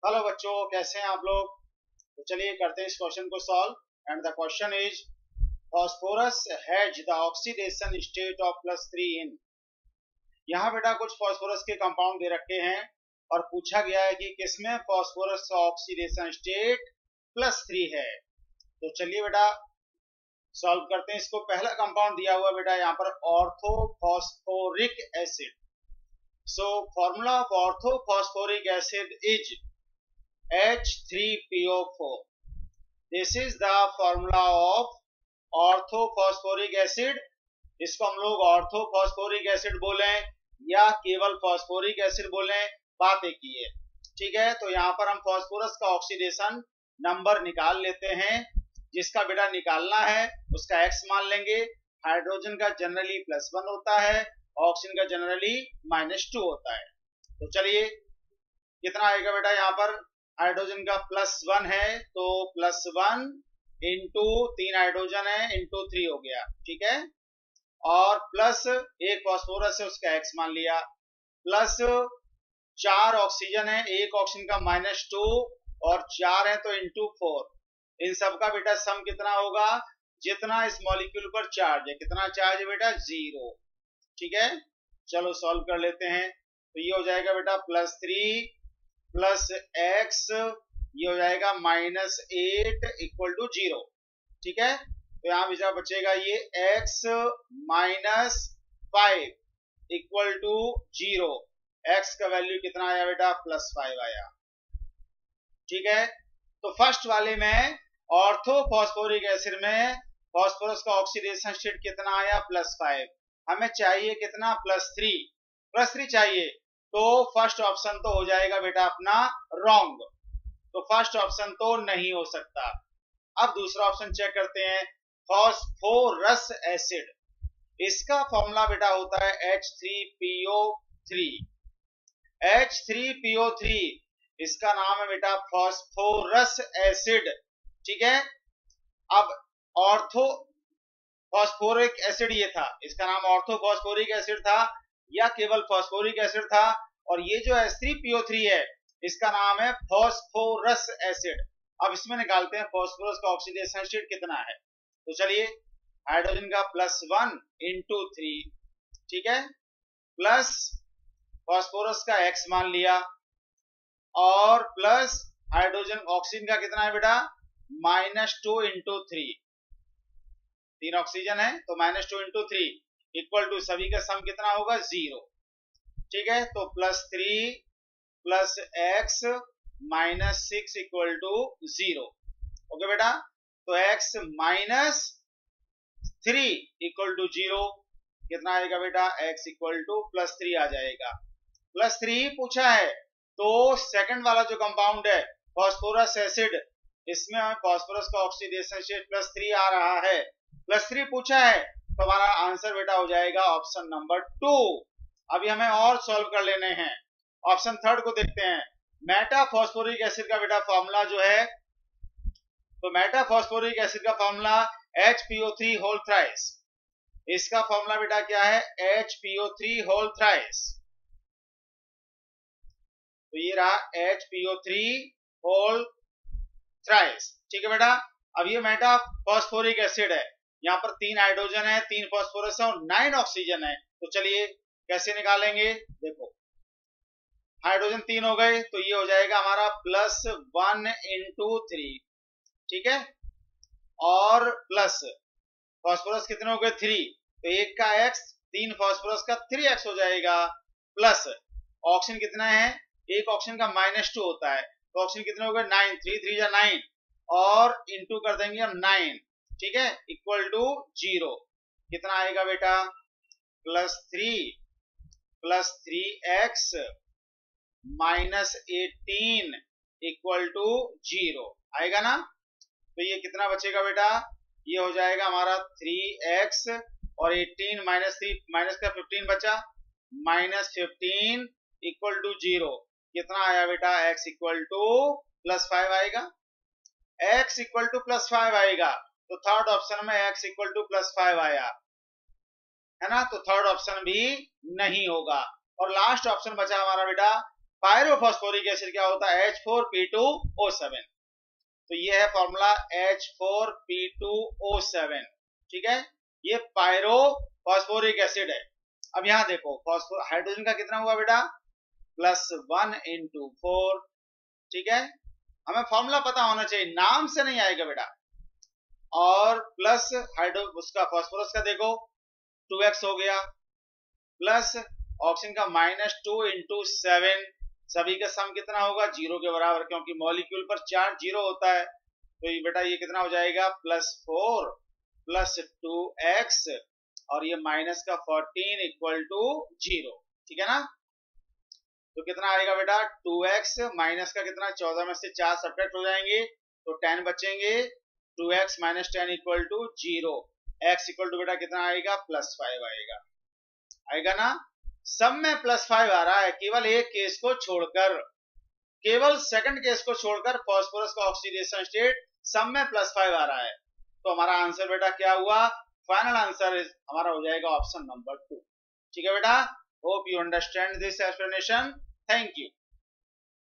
Hello बच्चों, कैसे हैं आप लोग। तो चलिए करते हैं इस क्वेश्चन को solve. And the question is phosphorus has the oxidation state of +3 इन। यहाँ बेटा कुछ फॉस्फोरस के कंपाउंड दे रखे हैं और पूछा गया है कि किसमें फॉस्फोरस का ऑक्सीडेशन स्टेट +3 है। तो चलिए बेटा सॉल्व करते हैं इसको। पहला कंपाउंड दिया हुआ बेटा यहाँ पर orthophosphoric acid. So formula of orthophosphoric acid is H3PO4. This is the formula of orthophosphoric acid. इसको हम लोग ऑर्थोफॉस्फोरिक एसिड बोले या केवल फॉस्फोरिक एसिड बोले, बात एक ही है। ठीक है, तो यहाँ पर हम फॉस्फोरस का ऑक्सीडेशन नंबर निकाल लेते हैं। जिसका बेटा निकालना है उसका x मान लेंगे। हाइड्रोजन का जनरली +1 होता है, ऑक्सीजन का जनरली -2 होता है। तो चलिए कितना आएगा बेटा, यहाँ पर हाइड्रोजन का +1 है तो +1 इंटू 3 हाइड्रोजन है इंटू 3 हो गया। ठीक है, और प्लस एक फॉस्फोरस है उसका x मान लिया, प्लस 4 ऑक्सीजन है, एक ऑक्सीजन का -2 और 4 है तो इंटू 4। इन सब का बेटा सम कितना होगा, जितना इस मॉलिक्यूल पर चार्ज है। कितना चार्ज है बेटा, 0। ठीक है, चलो सॉल्व कर लेते हैं। तो ये हो जाएगा बेटा +3 प्लस x, ये हो जाएगा -8 इक्वल टू 0। ठीक है, तो यहाँ भी बचेगा ये x -5 इक्वल टू 0। x का वैल्यू कितना आया बेटा, +5 आया। ठीक है, तो फर्स्ट वाले में ऑर्थोफॉस्फोरिक एसिड में फॉस्फोरस का ऑक्सीडेशन स्टेट कितना आया, +5। हमें चाहिए कितना, +3 चाहिए। तो फर्स्ट ऑप्शन तो हो जाएगा बेटा अपना रॉन्ग, तो फर्स्ट ऑप्शन तो नहीं हो सकता। अब दूसरा ऑप्शन चेक करते हैं, फॉस्फोरस एसिड। इसका फॉर्मूला बेटा होता है H3PO3। H3PO3 इसका नाम है बेटा फॉस्फोरस एसिड। ठीक है, अब ऑर्थो फॉस्फोरिक एसिड ये था, इसका नाम ऑर्थोफॉस्फोरिक एसिड था या केवल फॉस्फोरिक एसिड था, और ये जो H3PO3 है इसका नाम है फॉस्फोरस एसिड। अब इसमें निकालते हैं फॉस्फोरस का ऑक्सीडेशन स्टेट कितना है। तो चलिए हाइड्रोजन का +1 इंटू 3, ठीक है, प्लस फॉस्फोरस का x मान लिया, और प्लस हाइड्रोजन ऑक्सीजन का कितना है बेटा, -2 इंटू 3। 3 ऑक्सीजन है तो -2 इंटू 3 इक्वल टू सभी का सम कितना होगा, 0। ठीक है, तो +3 plus x -6 equal to 0। Okay बेटा, तो x -3 इक्वल टू 0 कितना आएगा बेटा, x इक्वल टू +3 आ जाएगा। +3 पूछा है, तो सेकंड वाला जो कंपाउंड है फॉस्फोरस एसिड, इसमें हमें फॉस्फोरस का ऑक्सीडेशन स्टेट +3 आ रहा है। +3 पूछा है तो हमारा आंसर बेटा हो जाएगा ऑप्शन नंबर 2। अभी हमें और सॉल्व कर लेने हैं। ऑप्शन थर्ड को देखते हैं। मेटाफॉस्फोरिक एसिड का बेटा फॉर्मूला जो है, तो मेटाफॉस्फोरिक एसिड का फॉर्मूला HPO3 होल थ्राइस। इसका फॉर्मूला बेटा क्या है, HPO3 होल थ्राइस। तो ये रहा HPO3 होल थ्राइस। ठीक है बेटा, अब ये मेटाफॉस्फोरिक एसिड है, यहाँ पर 3 हाइड्रोजन है, 3 फॉस्फोरस है और 9 ऑक्सीजन है। तो चलिए कैसे निकालेंगे, देखो हाइड्रोजन 3 हो गए तो ये हो जाएगा हमारा +1 इंटू 3। ठीक है, और प्लस फॉस्फोरस कितने हो गए, 3, तो एक का x, 3 फॉस्फोरस का 3x हो जाएगा, प्लस ऑक्सीजन कितना है, एक ऑक्सीजन का -2 होता है, तो ऑक्सीजन कितने हो गए, 9, 3 3 जा 9, और इंटू कर देंगे हम 9। ठीक है, इक्वल टू 0। कितना आएगा बेटा, +3 प्लस 3x -18 इक्वल टू 0 आएगा ना। तो ये कितना बचेगा बेटा, ये हो जाएगा हमारा 3x और 18 -3 माइनस का 15 बचा, -15 इक्वल टू 0। कितना आया बेटा, x इक्वल टू +5 आएगा। x इक्वल टू +5 आएगा, तो थर्ड ऑप्शन में x इक्वल टू +5 आया है ना, तो थर्ड ऑप्शन भी नहीं होगा। और लास्ट ऑप्शन बचा हमारा बेटा पायरोफॉस्फोरिक एसिड क्या होता है, H4P2O7। तो ये है फॉर्मूला H4P2O7, ठीक है, ये पायरोफॉस्फोरिक एसिड है। अब यहां देखो हाइड्रोजन का कितना हुआ बेटा, +1 × 4, ठीक है, हमें फॉर्मूला पता होना चाहिए, नाम से नहीं आएगा बेटा। और प्लस उसका फॉस्फोरस का देखो 2x हो गया, प्लस ऑक्सीजन का -2 × 7, सभी का सम कितना होगा, 0 के बराबर, क्योंकि मॉलिक्यूल पर चार्ज 0 होता है। तो ये बेटा ये कितना हो जाएगा, +4 + 2x और ये -14 = 0, ठीक है ना। तो कितना आएगा बेटा, 2x माइनस का कितना, 14 में से 4 सब्ट्रैक्ट हो जाएंगे तो 10 बचेंगे, 2x - 10 = 0, x = बेटा कितना आएगा, +5 आएगा, आएगा ना। सब में +5 आ रहा है, केवल एक केस को छोड़कर, केवल सेकंड केस को छोड़कर फास्फोरस का ऑक्सीडेशन स्टेट सब में +5 आ रहा है। तो हमारा आंसर बेटा क्या हुआ, फाइनल आंसर हमारा हो जाएगा ऑप्शन नंबर 2, ठीक है बेटा। Hope you understand this explanation, thank you.